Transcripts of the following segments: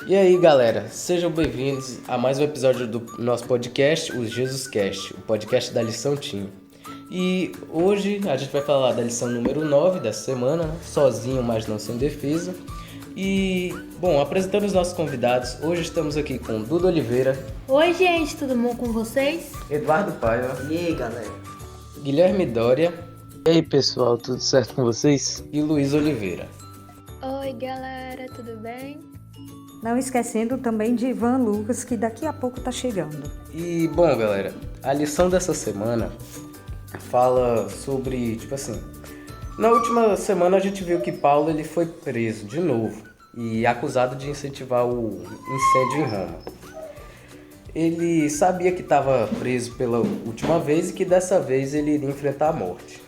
E aí, galera, sejam bem-vindos a mais um episódio do nosso podcast, o Jesus Cast, o podcast da lição Team. E hoje a gente vai falar da lição número 9 dessa semana, né? Sozinho, mas não sem defesa. E, bom, apresentando os nossos convidados, hoje estamos aqui com Duda Oliveira. Oi, gente, tudo bom com vocês? Eduardo Paiva. E aí, galera? Guilherme Dória. E aí, pessoal, tudo certo com vocês? E Luiz Oliveira. Oi, galera, tudo bem? Não esquecendo também de Ivan Lucas, que daqui a pouco tá chegando. E, bom, galera, a lição dessa semana fala sobre, na última semana a gente viu que Paulo ele foi preso de novo e acusado de incentivar o incêndio em Roma. Ele sabia que estava preso pela última vez e que dessa vez ele iria enfrentar a morte.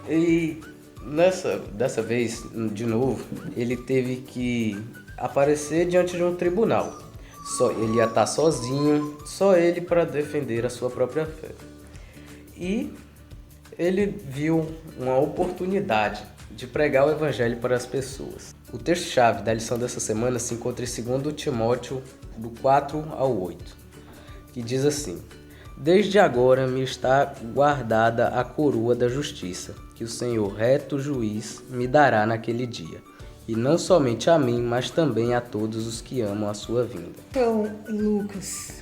E dessa vez, de novo, ele teve que aparecer diante de um tribunal. Ele ia estar sozinho, só ele para defender a sua própria fé. E ele viu uma oportunidade de pregar o evangelho para as pessoas. O texto-chave da lição dessa semana se encontra em 2 Timóteo, do 4 ao 8, que diz assim: Desde agora me está guardada a coroa da justiça, que o Senhor reto juiz me dará naquele dia. E não somente a mim, mas também a todos os que amam a sua vinda. Então, Lucas,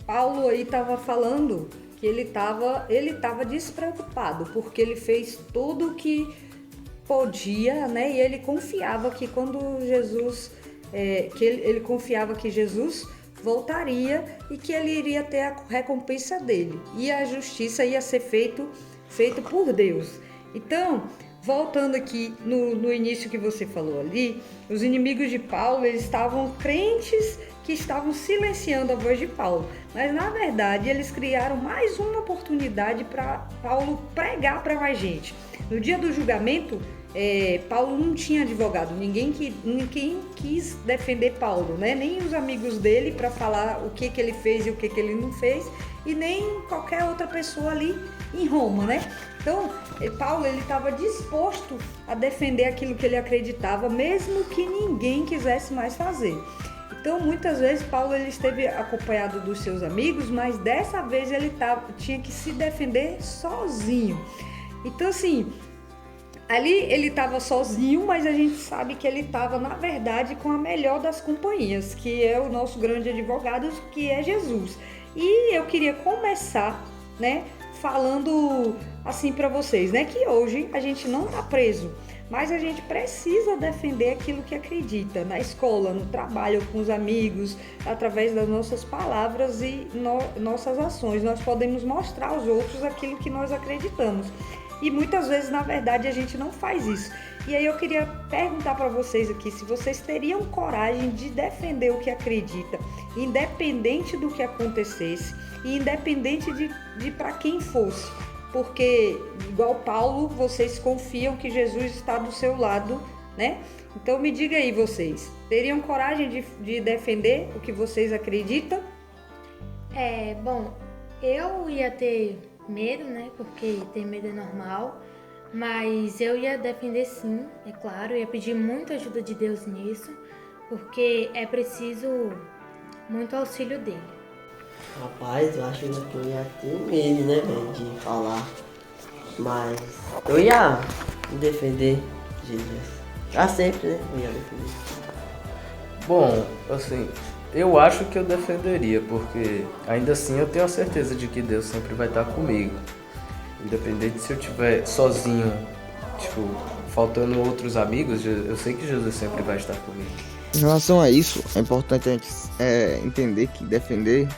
Paulo aí estava falando que ele estava despreocupado, porque ele fez tudo o que podia, né? E ele confiava que quando Jesus, ele confiava que Jesus voltaria e que ele iria ter a recompensa dele. E a justiça ia ser feito por Deus. Então, voltando aqui no início que você falou ali, os inimigos de Paulo, eles estavam crentes que estavam silenciando a voz de Paulo. Mas, na verdade, eles criaram mais uma oportunidade para Paulo pregar para mais gente. No dia do julgamento, Paulo não tinha advogado, ninguém quis defender Paulo, né? Nem os amigos dele para falar o que ele fez e o que ele não fez, e nem qualquer outra pessoa ali em Roma, né? Então, Paulo estava disposto a defender aquilo que ele acreditava, mesmo que ninguém quisesse mais fazer. Então, muitas vezes, Paulo ele esteve acompanhado dos seus amigos, mas dessa vez ele tinha que se defender sozinho. Então, assim, ali ele estava sozinho, mas a gente sabe que ele estava, na verdade, com a melhor das companhias, que é o nosso grande advogado, que é Jesus. E eu queria começar, né, falando assim para vocês, né, que hoje a gente não está preso, mas a gente precisa defender aquilo que acredita, na escola, no trabalho, com os amigos, através das nossas palavras e nossas ações. Nós podemos mostrar aos outros aquilo que nós acreditamos. E muitas vezes, na verdade, a gente não faz isso. E aí eu queria perguntar para vocês aqui se vocês teriam coragem de defender o que acredita, independente do que acontecesse e independente de para quem fosse. Porque, igual Paulo, vocês confiam que Jesus está do seu lado, né? Então me diga aí vocês, teriam coragem de defender o que vocês acreditam? Bom, eu ia ter medo, né? Porque ter medo é normal. Mas eu ia defender sim, é claro. Eu ia pedir muita ajuda de Deus nisso. Porque é preciso muito auxílio dele. Rapaz, eu acho que eu ia ter medo, né, velho, de falar. Mas eu ia defender Jesus. Pra sempre, né? Eu ia defender. Bom, assim, eu acho que eu defenderia, porque ainda assim eu tenho a certeza de que Deus sempre vai estar comigo. Independente se eu estiver sozinho, faltando outros amigos, eu sei que Jesus sempre vai estar comigo. Em relação a isso, é importante a gente entender que defender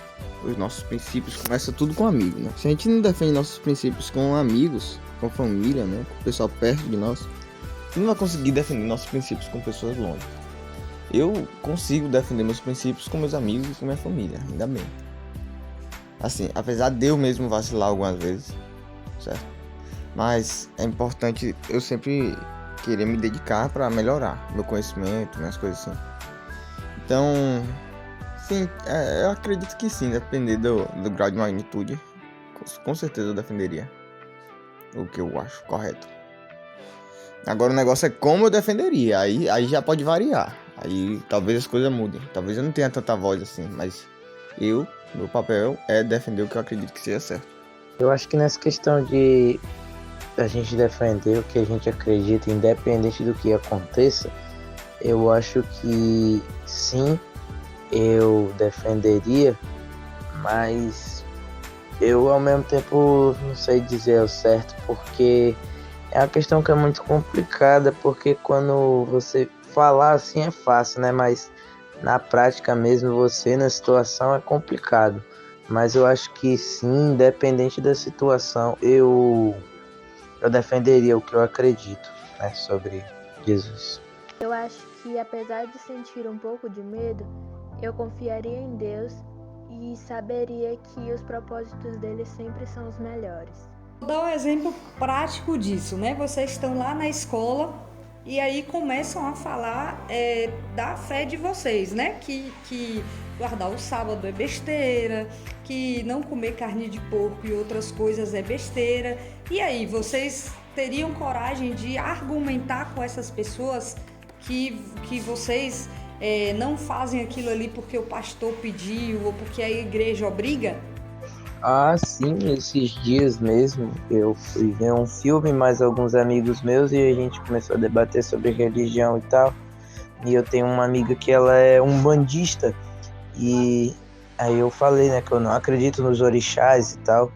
os nossos princípios começa tudo com amigo, né? Se a gente não defende nossos princípios com amigos, com família, né? Com o pessoal perto de nós, você não vai conseguir defender nossos princípios com pessoas longe. Eu consigo defender meus princípios com meus amigos e com minha família, ainda bem. Assim, apesar de eu mesmo vacilar algumas vezes, certo? Mas é importante eu sempre querer me dedicar para melhorar meu conhecimento, minhas coisas assim. Então, sim, eu acredito que sim, depender do grau de magnitude, com certeza eu defenderia o que eu acho correto. Agora o negócio é como eu defenderia. Aí já pode variar. Aí talvez as coisas mudem. Talvez eu não tenha tanta voz assim, mas meu papel é defender o que eu acredito que seja certo. Eu acho que nessa questão de a gente defender o que a gente acredita, independente do que aconteça, eu acho que sim, eu defenderia, mas eu ao mesmo tempo não sei dizer o certo, porque é uma questão que é muito complicada, porque quando você falar assim é fácil, né? Mas na prática mesmo, você na situação é complicado. Mas eu acho que sim, independente da situação, eu defenderia o que eu acredito, né, sobre Jesus. Eu acho que, apesar de sentir um pouco de medo, eu confiaria em Deus e saberia que os propósitos dele sempre são os melhores. Vou dar um exemplo prático disso, né? Vocês estão lá na escola e aí começam a falar da fé de vocês, né? Que guardar o sábado é besteira, que não comer carne de porco e outras coisas é besteira. E aí, vocês teriam coragem de argumentar com essas pessoas que vocês não fazem aquilo ali porque o pastor pediu ou porque a igreja obriga? Ah, sim, esses dias mesmo eu fui ver um filme, mais alguns amigos meus, e a gente começou a debater sobre religião e tal. E eu tenho uma amiga que ela é umbandista, e aí eu falei, né, que eu não acredito nos orixás e tal.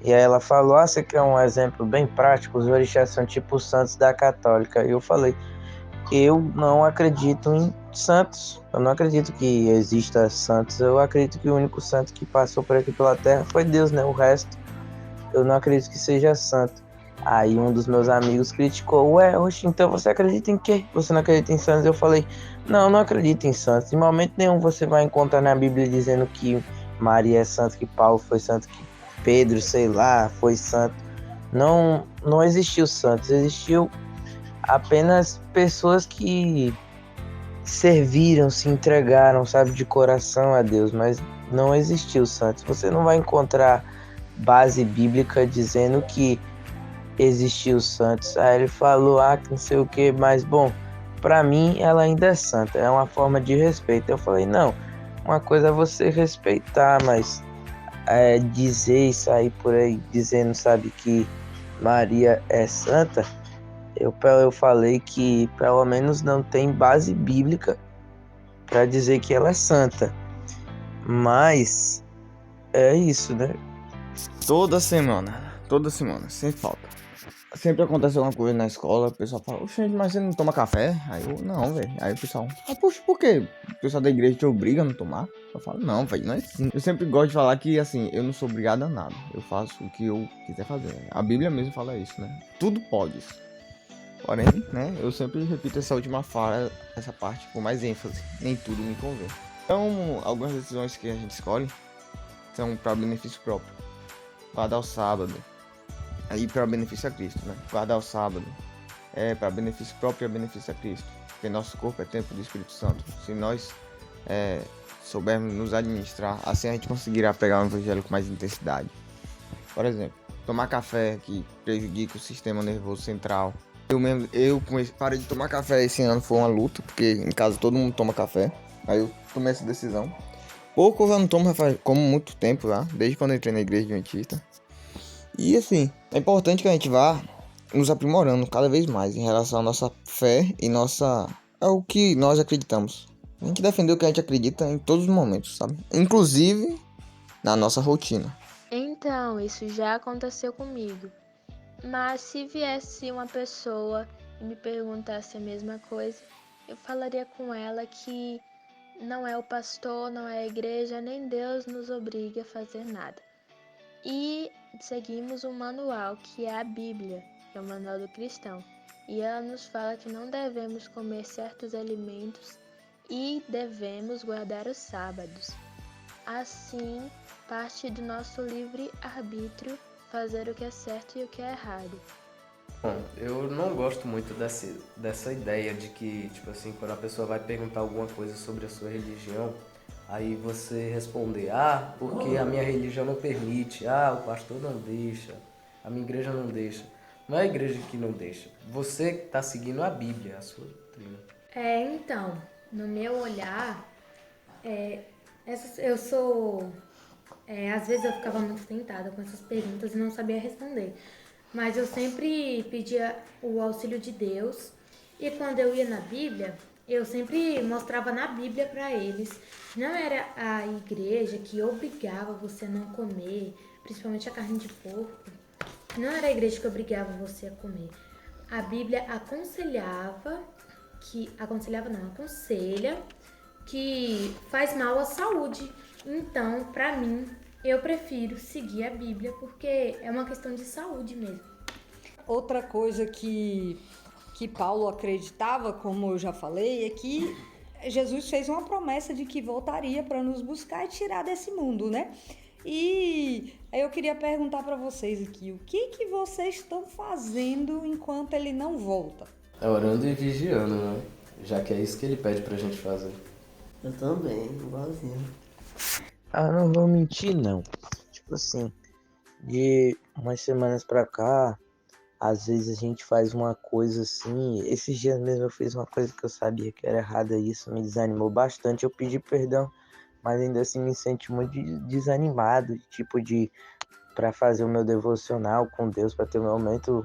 E aí ela falou, você quer um exemplo bem prático? Os orixás são tipo os santos da católica. E eu falei, eu não acredito em santos. Eu não acredito que exista santos. Eu acredito que o único santo que passou por aqui pela terra foi Deus, né? O resto, eu não acredito que seja santo. Aí um dos meus amigos criticou, oxe, então você acredita em quê? Você não acredita em santos? Eu falei, não acredito em santos. Em momento nenhum você vai encontrar na Bíblia dizendo que Maria é santo, que Paulo foi santo, que Pedro, sei lá, foi santo. Não existiu santos, existiu apenas pessoas que serviram, se entregaram, sabe, de coração a Deus, mas não existiu santos. Você não vai encontrar base bíblica dizendo que existiu santos. Aí ele falou, que não sei o que, mas bom, pra mim ela ainda é santa, é uma forma de respeito. Eu falei, não, uma coisa é você respeitar, mas dizer e sair por aí dizendo, sabe, que Maria é santa, eu falei que pelo menos não tem base bíblica para dizer que ela é santa. Mas é isso, né? Toda semana, sem falta. Sempre acontece alguma coisa na escola, o pessoal fala, oxe, mas você não toma café? Aí eu, não, velho. Aí o pessoal, poxa, por quê? O pessoal da igreja te obriga a não tomar? Eu falo, não, velho, não é assim. Eu sempre gosto de falar que, assim, eu não sou obrigado a nada. Eu faço o que eu quiser fazer. A Bíblia mesmo fala isso, né? Tudo pode. Porém, né, eu sempre repito essa última fala, essa parte com mais ênfase. Nem tudo me convém. Então, algumas decisões que a gente escolhe são para benefício próprio. Guardar o sábado. Aí para benefício a Cristo, né? Guardar o sábado é para benefício próprio e benefício a Cristo. Porque nosso corpo é templo do Espírito Santo. Se nós soubermos nos administrar, assim a gente conseguirá pregar o evangelho com mais intensidade. Por exemplo, tomar café que prejudica o sistema nervoso central. Eu parei de tomar café esse ano, foi uma luta, porque em casa todo mundo toma café. Aí eu tomei essa decisão. Pouco eu já não tomo, como muito tempo já, desde quando eu entrei na igreja adventista. E assim, é importante que a gente vá nos aprimorando cada vez mais em relação à nossa fé e ao que nós acreditamos. A gente defendeu o que a gente acredita em todos os momentos, sabe? Inclusive na nossa rotina. Então, isso já aconteceu comigo. Mas se viesse uma pessoa e me perguntasse a mesma coisa, eu falaria com ela que não é o pastor, não é a igreja, nem Deus nos obriga a fazer nada. E seguimos um manual, que é a Bíblia, que é o manual do cristão. E ela nos fala que não devemos comer certos alimentos e devemos guardar os sábados. Assim, parte do nosso livre-arbítrio fazer o que é certo e o que é errado. Bom, eu não gosto muito dessa ideia de que, tipo assim, quando a pessoa vai perguntar alguma coisa sobre a sua religião, aí você responder, porque a minha religião não permite, o pastor não deixa, a minha igreja não deixa. Não é a igreja que não deixa. Você tá seguindo a Bíblia, a sua doutrina. Então, no meu olhar, eu sou. Às vezes eu ficava muito tentada com essas perguntas e não sabia responder. Mas eu sempre pedia o auxílio de Deus. E quando eu ia na Bíblia, eu sempre mostrava na Bíblia para eles. Não era a igreja que obrigava você a não comer, principalmente a carne de porco. Não era a igreja que obrigava você a comer. A Bíblia aconselha que faz mal à saúde. Então, pra mim, eu prefiro seguir a Bíblia porque é uma questão de saúde mesmo. Outra coisa que Paulo acreditava, como eu já falei, é que Jesus fez uma promessa de que voltaria para nos buscar e tirar desse mundo, né? E aí eu queria perguntar para vocês aqui, o que vocês estão fazendo enquanto ele não volta? É orando e vigiando, né? Já que é isso que ele pede pra gente fazer. Eu também, igualzinho. Ah, não vou mentir não. Tipo assim, de umas semanas pra cá, às vezes a gente faz uma coisa assim. Esses dias mesmo eu fiz uma coisa que eu sabia que era errada e isso me desanimou bastante. Eu pedi perdão, mas ainda assim me senti muito desanimado, para fazer o meu devocional com Deus, para ter um momento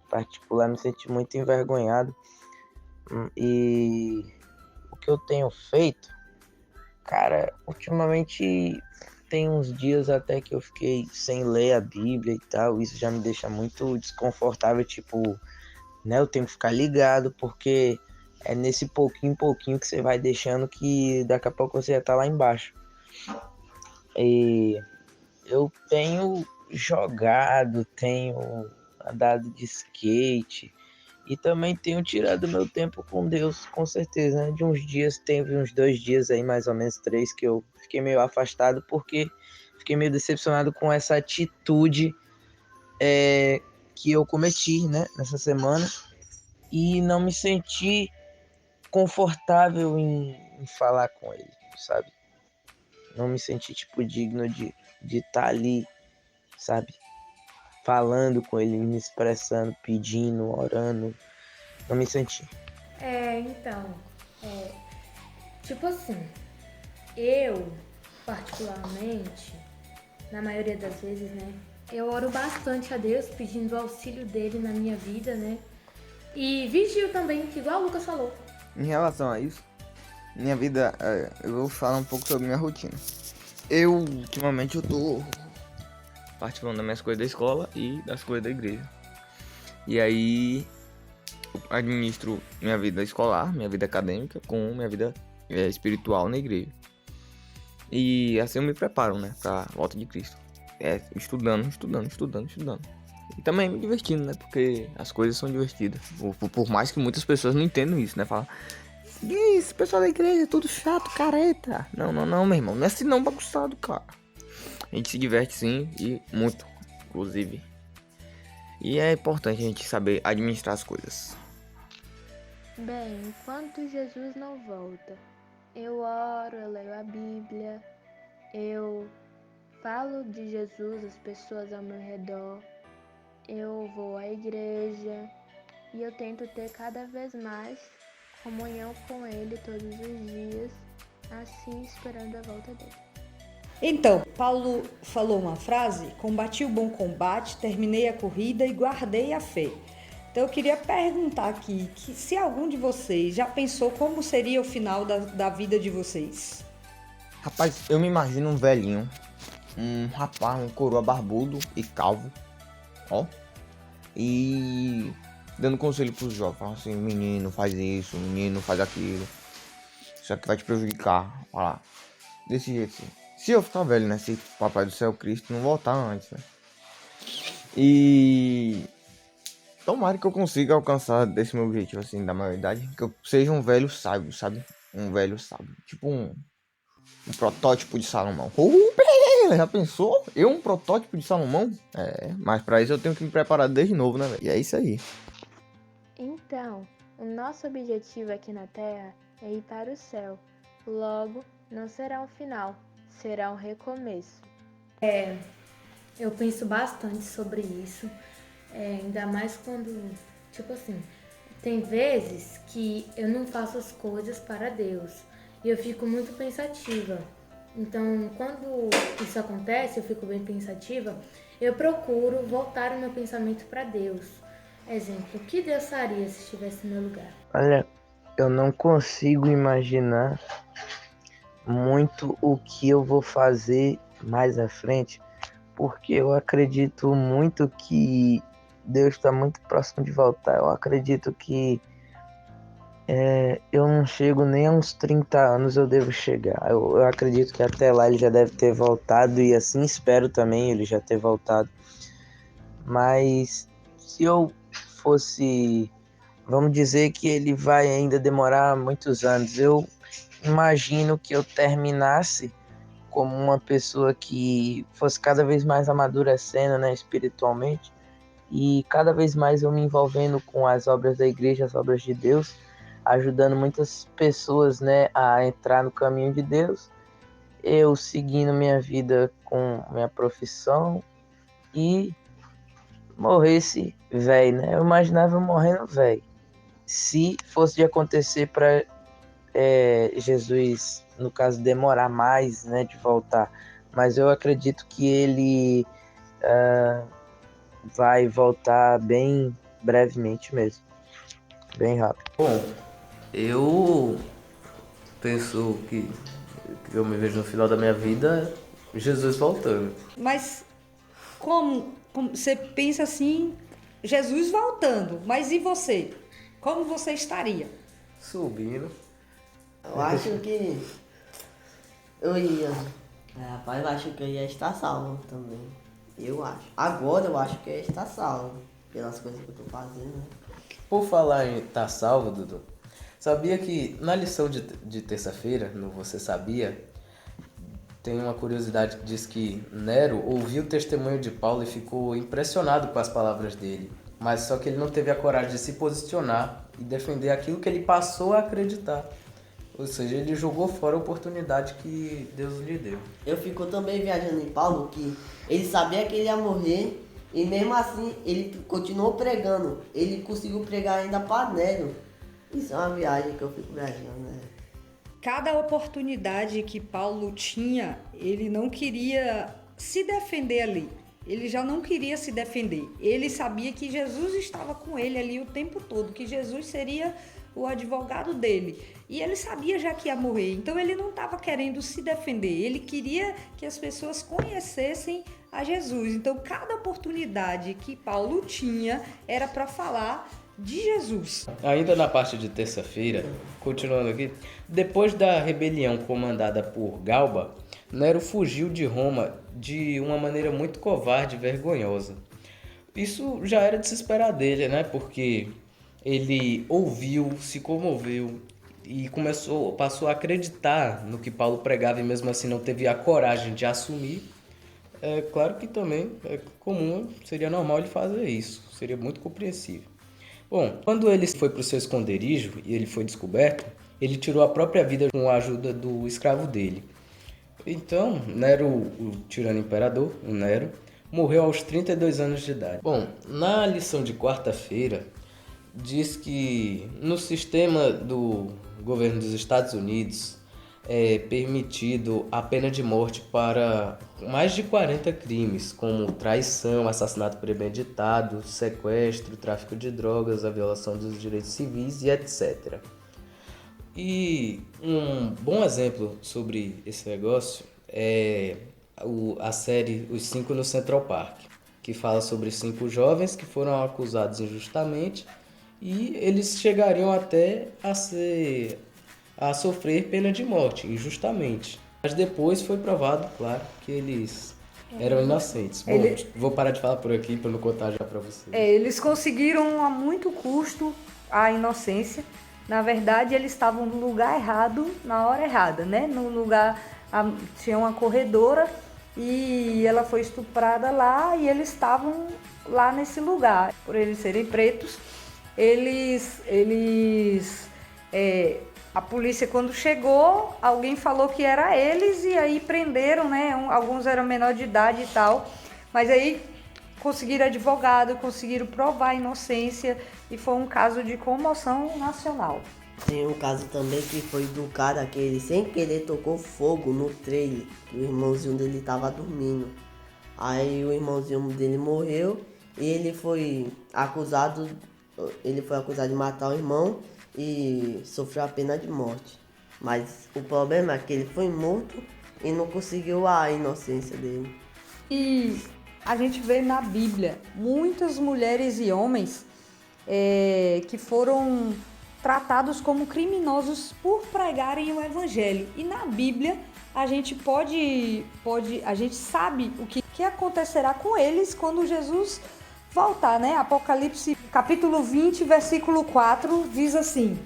particular, me senti muito envergonhado. E o que eu tenho feito, cara, ultimamente tem uns dias até que eu fiquei sem ler a Bíblia e tal, isso já me deixa muito desconfortável, né, eu tenho que ficar ligado, porque é nesse pouquinho em pouquinho que você vai deixando que daqui a pouco você já tá lá embaixo. E eu tenho jogado, tenho andado de skate e também tenho tirado meu tempo com Deus, com certeza, né? De uns dias, teve uns 2 dias aí, mais ou menos 3, que eu fiquei meio afastado porque fiquei meio decepcionado com essa atitude que eu cometi, né, nessa semana, e não me senti confortável em falar com ele, sabe? Não me senti, digno de estar ali, sabe? Falando com ele, me expressando, pedindo, orando. Não me senti. Tipo assim, eu, particularmente, na maioria das vezes, né, eu oro bastante a Deus pedindo o auxílio dele na minha vida, né, e vigio também, igual o Lucas falou. Em relação a isso, minha vida, eu vou falar um pouco sobre minha rotina. Ultimamente, eu tô participando das minhas coisas da escola e das coisas da igreja. E aí, eu administro minha vida escolar, minha vida acadêmica, com minha vida espiritual na igreja. E assim eu me preparo, né, pra volta de Cristo. Estudando. E também me divertindo, né, porque as coisas são divertidas. Por mais que muitas pessoas não entendam isso, né, falam: esse pessoal da igreja é tudo chato, careta. Não, meu irmão, não é assim não, bagunçado, cara. A gente se diverte sim, e muito, inclusive. E é importante a gente saber administrar as coisas. Bem, enquanto Jesus não volta, eu oro, eu leio a Bíblia, eu falo de Jesus às pessoas ao meu redor, eu vou à igreja e eu tento ter cada vez mais comunhão com Ele todos os dias, assim esperando a volta dele. Então, Paulo falou uma frase: combati o bom combate, terminei a corrida e guardei a fé. Então eu queria perguntar aqui, que se algum de vocês já pensou como seria o final da vida de vocês? Rapaz, eu me imagino um velhinho, um rapaz, um coroa barbudo e calvo, ó, e dando conselho pros jovens, falando assim: menino, faz isso, menino, faz aquilo, isso aqui vai te prejudicar, olha lá, desse jeito assim. Se eu ficar velho, né, se o Papai do Céu Cristo não voltar antes, né, e tomara que eu consiga alcançar desse meu objetivo, assim, da maioridade, que eu seja um velho sábio, sabe, um velho sábio, tipo um protótipo de Salomão. Já pensou? Eu, um protótipo de Salomão? Mas pra isso eu tenho que me preparar desde novo, né, velho? E é isso aí. Então, o nosso objetivo aqui na Terra é ir para o céu. Logo, não será um final, será um recomeço. Eu penso bastante sobre isso Ainda mais quando, tipo assim, tem vezes que eu não faço as coisas para Deus e eu fico muito pensativa. Então, quando isso acontece, eu fico bem pensativa, eu procuro voltar o meu pensamento para Deus. Exemplo, o que Deus faria se estivesse no meu lugar? Olha, eu não consigo imaginar muito o que eu vou fazer mais à frente, porque eu acredito muito que Deus está muito próximo de voltar. Eu acredito que eu não chego nem a uns 30 anos eu devo chegar. Eu acredito que até lá ele já deve ter voltado e assim espero também ele já ter voltado. Mas se eu fosse, vamos dizer que ele vai ainda demorar muitos anos, eu imagino que eu terminasse como uma pessoa que fosse cada vez mais amadurecendo, né, espiritualmente, e cada vez mais eu me envolvendo com as obras da igreja, as obras de Deus, ajudando muitas pessoas, né, a entrar no caminho de Deus, eu seguindo minha vida com minha profissão e morresse velho, né? Eu imaginava eu morrendo velho. Se fosse de acontecer para Jesus, no caso, demorar mais, né, de voltar, mas eu acredito que ele vai voltar bem brevemente mesmo, bem rápido. Bom, eu penso que eu me vejo no final da minha vida Jesus voltando. Mas como você pensa assim, Jesus voltando, mas e você? Como você estaria? Subindo. Eu acho que eu ia. Rapaz, eu acho que eu ia estar salvo também. Eu acho. Agora eu acho que eu ia estar salvo. Pelas coisas que eu tô fazendo, né? Por falar em estar salvo, Dudu, sabia que na lição de terça-feira, no Você Sabia, tem uma curiosidade que diz que Nero ouviu o testemunho de Paulo e ficou impressionado com as palavras dele, mas só que ele não teve a coragem de se posicionar e defender aquilo que ele passou a acreditar. Ou seja, ele jogou fora a oportunidade que Deus lhe deu. Eu fico também viajando em Paulo, que ele sabia que ele ia morrer e mesmo assim ele continuou pregando. Ele conseguiu pregar ainda para Nero. Isso é uma viagem que eu fico viajando, né? Cada oportunidade que Paulo tinha, ele não queria se defender ali. Ele já não queria se defender. Ele sabia que Jesus estava com ele ali o tempo todo, que Jesus seria o advogado dele. E ele sabia já que ia morrer, então ele não estava querendo se defender. Ele queria que as pessoas conhecessem a Jesus. Então cada oportunidade que Paulo tinha era para falar de Jesus. Ainda na parte de terça-feira, continuando aqui, depois da rebelião comandada por Galba, Nero fugiu de Roma de uma maneira muito covarde e vergonhosa. Isso já era de se esperar dele, né? Porque ele ouviu, se comoveu e passou a acreditar no que Paulo pregava e mesmo assim não teve a coragem de assumir. É claro que também é comum, seria normal ele fazer isso, seria muito compreensível. Bom, quando ele foi para o seu esconderijo e ele foi descoberto, ele tirou a própria vida com a ajuda do escravo dele. Então, Nero, o tirano imperador, o Nero, morreu aos 32 anos de idade. Bom, na lição de quarta-feira, diz que no sistema do governo dos Estados Unidos é permitido a pena de morte para mais de 40 crimes, como traição, assassinato premeditado, sequestro, tráfico de drogas, a violação dos direitos civis e etc. E um bom exemplo sobre esse negócio é a série Os 5 no Central Park, que fala sobre 5 jovens que foram acusados injustamente e eles chegariam até a sofrer pena de morte, injustamente. Mas depois foi provado, claro, que eles eram inocentes. Bom, vou parar de falar por aqui para não contar já para vocês. Eles conseguiram a muito custo a inocência. Na verdade, eles estavam no lugar errado, na hora errada, né? No lugar, tinha uma corredora e ela foi estuprada lá e eles estavam lá nesse lugar. Por eles serem pretos, a polícia, quando chegou, alguém falou que era eles e aí prenderam, né? Alguns eram menor de idade e tal. Mas aí conseguiram advogado, conseguiram provar a inocência e foi um caso de comoção nacional. Tem um caso também que foi do cara que ele sem querer tocou fogo no trailer, que o irmãozinho dele tava dormindo. Aí o irmãozinho dele morreu e ele foi acusado de matar o irmão e sofreu a pena de morte. Mas o problema é que ele foi morto e não conseguiu a inocência dele. E a gente vê na Bíblia muitas mulheres e homens que foram tratados como criminosos por pregarem o evangelho. E na Bíblia a gente a gente sabe o que acontecerá com eles quando Jesus voltar, né? Apocalipse capítulo 20, versículo 4 diz assim: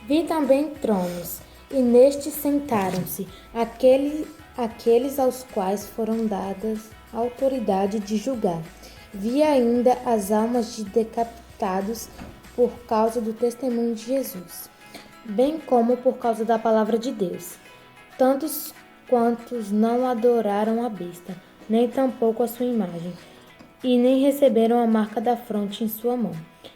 Vi também tronos, e nestes sentaram-se aqueles aos quais foram dadas a autoridade de julgar. Vi ainda as almas de decapitados por causa do testemunho de Jesus, bem como por causa da palavra de Deus. Tantos quantos não adoraram a besta, nem tampouco a sua imagem, e nem receberam a marca da fronte em sua mão,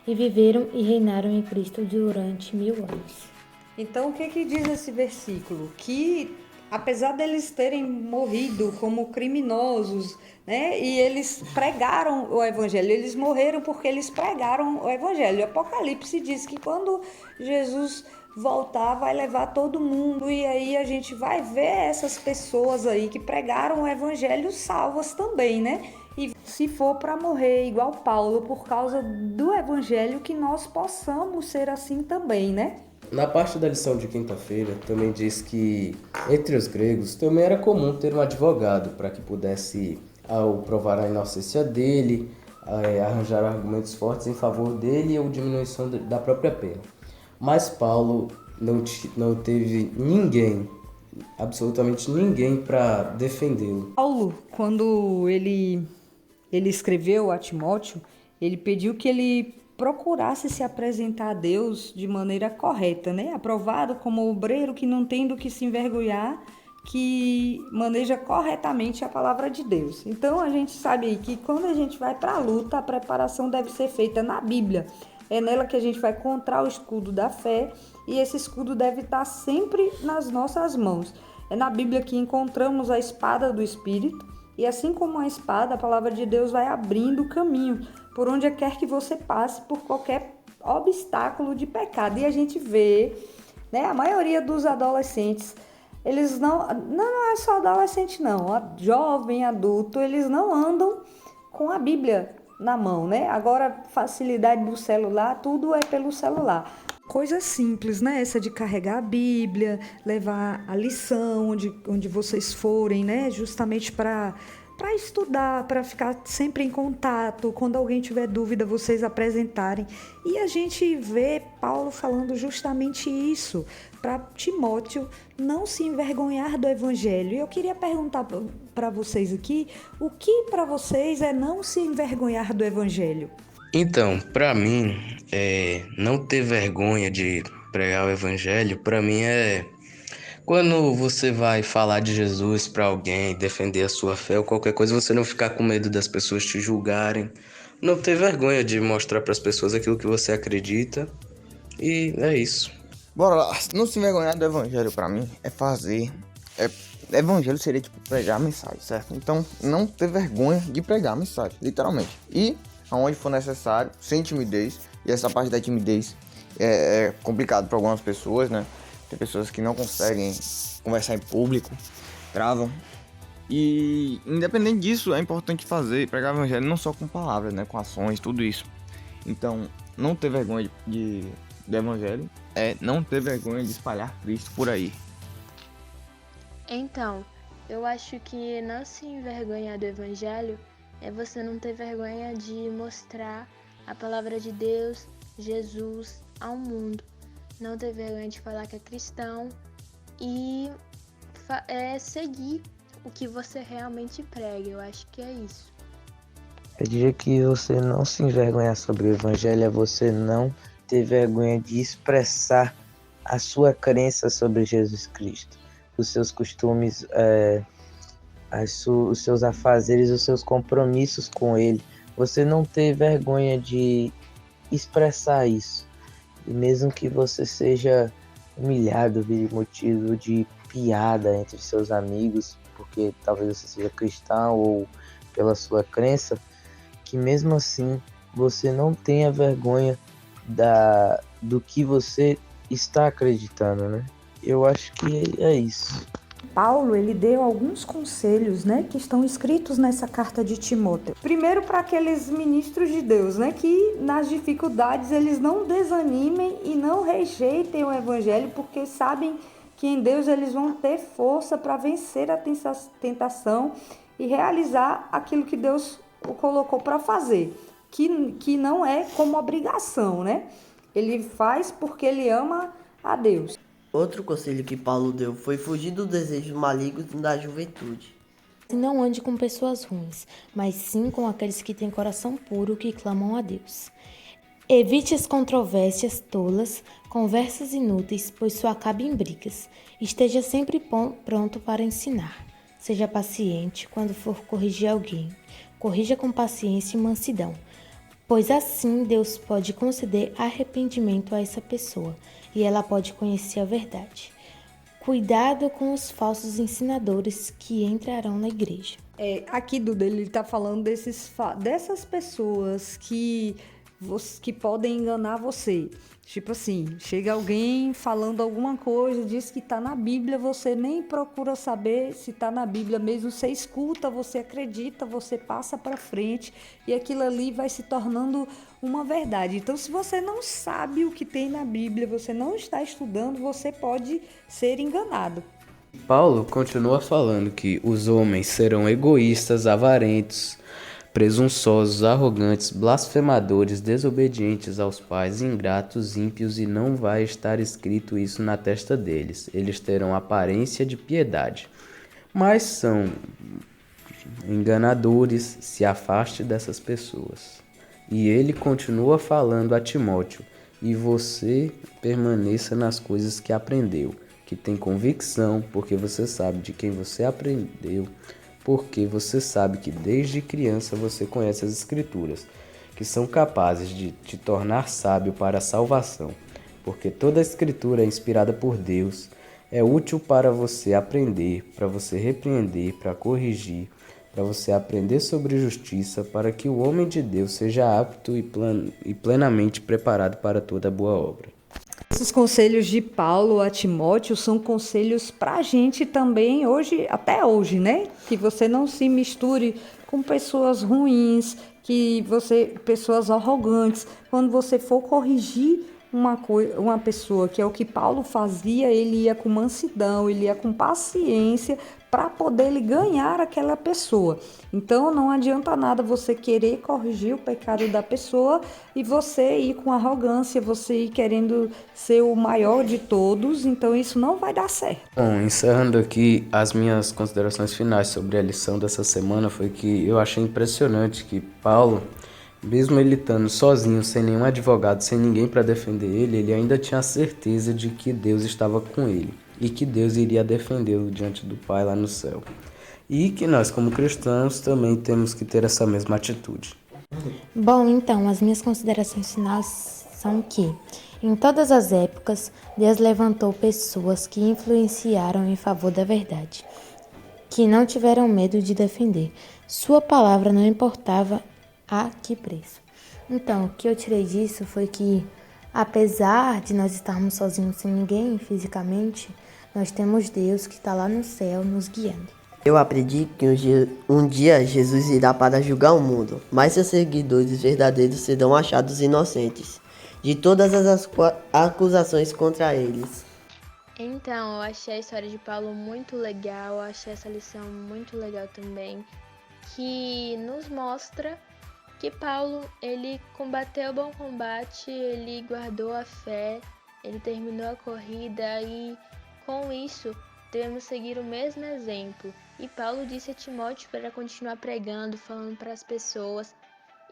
e viveram e reinaram em Cristo durante 1000 anos. Então, o que diz esse versículo? Que, apesar deles terem morrido como criminosos, né, e eles pregaram o evangelho, eles morreram porque eles pregaram o evangelho. O Apocalipse diz que quando Jesus voltar, vai levar todo mundo, e aí a gente vai ver essas pessoas aí que pregaram o evangelho salvas também, né? E se for para morrer igual Paulo por causa do evangelho, que nós possamos ser assim também, né? Na parte da lição de quinta-feira, também diz que entre os gregos também era comum ter um advogado para que pudesse, ao provar a inocência dele, arranjar argumentos fortes em favor dele ou diminuição da própria pena. Mas Paulo não teve ninguém, absolutamente ninguém, para defendê-lo. Paulo, quando ele escreveu a Timóteo, ele pediu que ele procurasse se apresentar a Deus de maneira correta, né? Aprovado como obreiro que não tem do que se envergonhar, que maneja corretamente a palavra de Deus. Então a gente sabe aí que quando a gente vai para a luta, a preparação deve ser feita na Bíblia. É nela que a gente vai encontrar o escudo da fé, e esse escudo deve estar sempre nas nossas mãos. É na Bíblia que encontramos a espada do Espírito, e assim como a espada, a palavra de Deus vai abrindo o caminho por onde quer que você passe, por qualquer obstáculo de pecado. E a gente vê, né, a maioria dos adolescentes, eles não é só adolescente não, jovem, adulto, eles não andam com a Bíblia na mão, né? Agora, facilidade do celular, tudo é pelo celular. Coisa simples, né? Essa de carregar a Bíblia, levar a lição onde vocês forem, né? Justamente para estudar, para ficar sempre em contato. Quando alguém tiver dúvida, vocês apresentarem. E a gente vê Paulo falando justamente isso, para Timóteo não se envergonhar do evangelho. E eu queria perguntar para vocês aqui, o que para vocês é não se envergonhar do evangelho? Então, para mim, não ter vergonha de pregar o evangelho, para mim é quando você vai falar de Jesus para alguém, defender a sua fé ou qualquer coisa, você não ficar com medo das pessoas te julgarem, não ter vergonha de mostrar para as pessoas aquilo que você acredita, e é isso. Bora lá, não se envergonhar do evangelho pra mim é fazer. Evangelho seria tipo pregar a mensagem, certo? Então, não ter vergonha de pregar a mensagem, literalmente. E aonde for necessário, sem timidez. E essa parte da timidez é complicado para algumas pessoas, né? Tem pessoas que não conseguem conversar em público, travam. E independente disso, é importante pregar o evangelho não só com palavras, né? Com ações, tudo isso. Então, não ter vergonha do evangelho é não ter vergonha de espalhar Cristo por aí. Então, eu acho que não se envergonhar do evangelho é você não ter vergonha de mostrar a palavra de Deus, Jesus, ao mundo. Não ter vergonha de falar que é cristão e seguir o que você realmente prega. Eu acho que é isso. Eu diria que você não se envergonhar sobre o evangelho é você não ter vergonha de expressar a sua crença sobre Jesus Cristo, os seus costumes os seus afazeres, os seus compromissos com Ele. Você não ter vergonha de expressar isso. E mesmo que você seja humilhado, vire motivo de piada entre seus amigos, porque talvez você seja cristão ou pela sua crença, que mesmo assim você não tenha vergonha do que você está acreditando, né? Eu acho que é isso. Paulo, ele deu alguns conselhos, né, que estão escritos nessa carta de Timóteo. Primeiro, para aqueles ministros de Deus, né, que nas dificuldades eles não desanimem e não rejeitem o evangelho, porque sabem que em Deus eles vão ter força para vencer a tentação e realizar aquilo que Deus o colocou para fazer, que não é como obrigação, né? Ele faz porque ele ama a Deus. Outro conselho que Paulo deu foi fugir dos desejos malignos da juventude. Não ande com pessoas ruins, mas sim com aqueles que têm coração puro que clamam a Deus. Evite as controvérsias tolas, conversas inúteis, pois só acaba em brigas. Esteja sempre pronto para ensinar. Seja paciente quando for corrigir alguém. Corrija com paciência e mansidão, pois assim Deus pode conceder arrependimento a essa pessoa e ela pode conhecer a verdade. Cuidado com os falsos ensinadores que entrarão na igreja. Aqui, Duda, ele está falando dessas pessoas que podem enganar você. Tipo assim, chega alguém falando alguma coisa, diz que está na Bíblia, você nem procura saber se está na Bíblia mesmo, você escuta, você acredita, você passa para frente e aquilo ali vai se tornando uma verdade. Então, se você não sabe o que tem na Bíblia, você não está estudando, você pode ser enganado. Paulo continua falando que os homens serão egoístas, avarentos, presunçosos, arrogantes, blasfemadores, desobedientes aos pais, ingratos, ímpios, e não vai estar escrito isso na testa deles. Eles terão aparência de piedade, mas são enganadores. Se afaste dessas pessoas. E ele continua falando a Timóteo: e você permaneça nas coisas que aprendeu, que tem convicção, porque você sabe de quem você aprendeu, porque você sabe que desde criança você conhece as Escrituras, que são capazes de te tornar sábio para a salvação, porque toda a Escritura é inspirada por Deus, é útil para você aprender, para você repreender, para corrigir, para você aprender sobre justiça, para que o homem de Deus seja apto e plenamente preparado para toda boa obra. Esses conselhos de Paulo a Timóteo são conselhos para a gente também hoje, até hoje, né? Que você não se misture com pessoas ruins, pessoas arrogantes. Quando você for corrigir uma pessoa, que é o que Paulo fazia, ele ia com mansidão, ele ia com paciência para poder ganhar aquela pessoa. Então não adianta nada você querer corrigir o pecado da pessoa e você ir com arrogância, você ir querendo ser o maior de todos, então isso não vai dar certo. Bom, encerrando aqui, as minhas considerações finais sobre a lição dessa semana foi que eu achei impressionante que Paulo, mesmo ele estando sozinho, sem nenhum advogado, sem ninguém para defender ele ainda tinha a certeza de que Deus estava com ele e que Deus iria defendê-lo diante do Pai lá no céu. E que nós, como cristãos, também temos que ter essa mesma atitude. Bom, então, as minhas considerações finais são que, em todas as épocas, Deus levantou pessoas que influenciaram em favor da verdade, que não tiveram medo de defender. Sua palavra não importava a que preço. Então, o que eu tirei disso foi que, apesar de nós estarmos sozinhos sem ninguém fisicamente, nós temos Deus que está lá no céu nos guiando. Eu aprendi que um dia Jesus irá para julgar o mundo, mas seus seguidores verdadeiros serão achados inocentes de todas as acusações contra eles. Então, eu achei a história de Paulo muito legal, eu achei essa lição muito legal também, que nos mostra que Paulo, ele combateu o bom combate, ele guardou a fé, ele terminou a corrida e, com isso, devemos seguir o mesmo exemplo. E Paulo disse a Timóteo para continuar pregando, falando para as pessoas.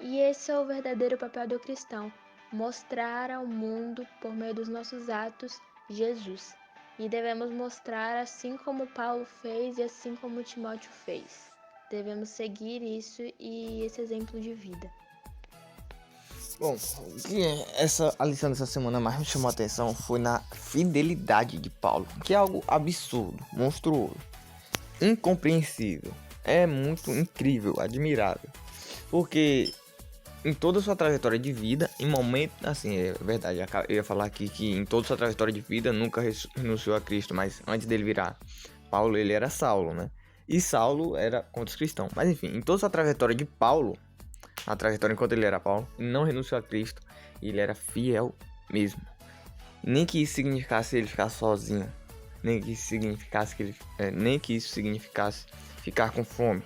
E esse é o verdadeiro papel do cristão, mostrar ao mundo, por meio dos nossos atos, Jesus. e devemos mostrar assim como Paulo fez e assim como Timóteo fez. Devemos seguir isso e esse exemplo de vida. Bom, a lição dessa semana mais me chamou a atenção foi na fidelidade de Paulo, que é algo absurdo, monstruoso, incompreensível, é muito incrível, admirável, porque em toda a sua trajetória de vida, em momento, assim, é verdade, eu ia falar aqui que em toda a sua trajetória de vida nunca renunciou a Cristo, mas antes dele virar Paulo, ele era Saulo, né? E Saulo era contra os cristãos, mas enfim, em toda a sua trajetória de Paulo, a trajetória enquanto ele era Paulo, ele não renunciou a Cristo e ele era fiel mesmo. Nem que isso significasse ele ficar sozinho, nem que isso significasse ficar com fome.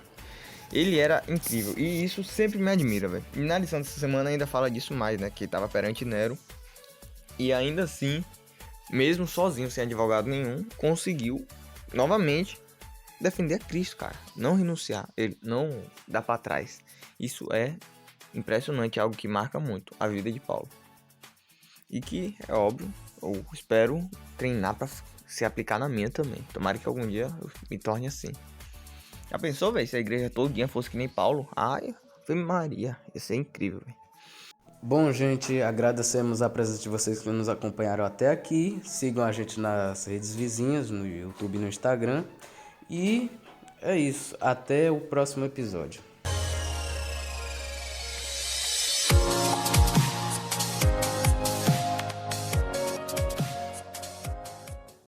Ele era incrível e isso sempre me admira, velho. E na lição dessa semana ainda fala disso mais, né? Que estava perante Nero e ainda assim, mesmo sozinho, sem advogado nenhum, conseguiu novamente defender a Cristo, cara. Não renunciar, ele não dá pra trás. Isso é impressionante, algo que marca muito a vida de Paulo. E que, é óbvio, eu espero treinar pra se aplicar na minha também. Tomara que algum dia eu me torne assim. Já pensou, velho, se a igreja todo dia fosse que nem Paulo? Ai, Ave Maria, ia ser incrível, velho. Bom, gente, agradecemos a presença de vocês que nos acompanharam até aqui. Sigam a gente nas redes vizinhas, no YouTube e no Instagram. E é isso. Até o próximo episódio.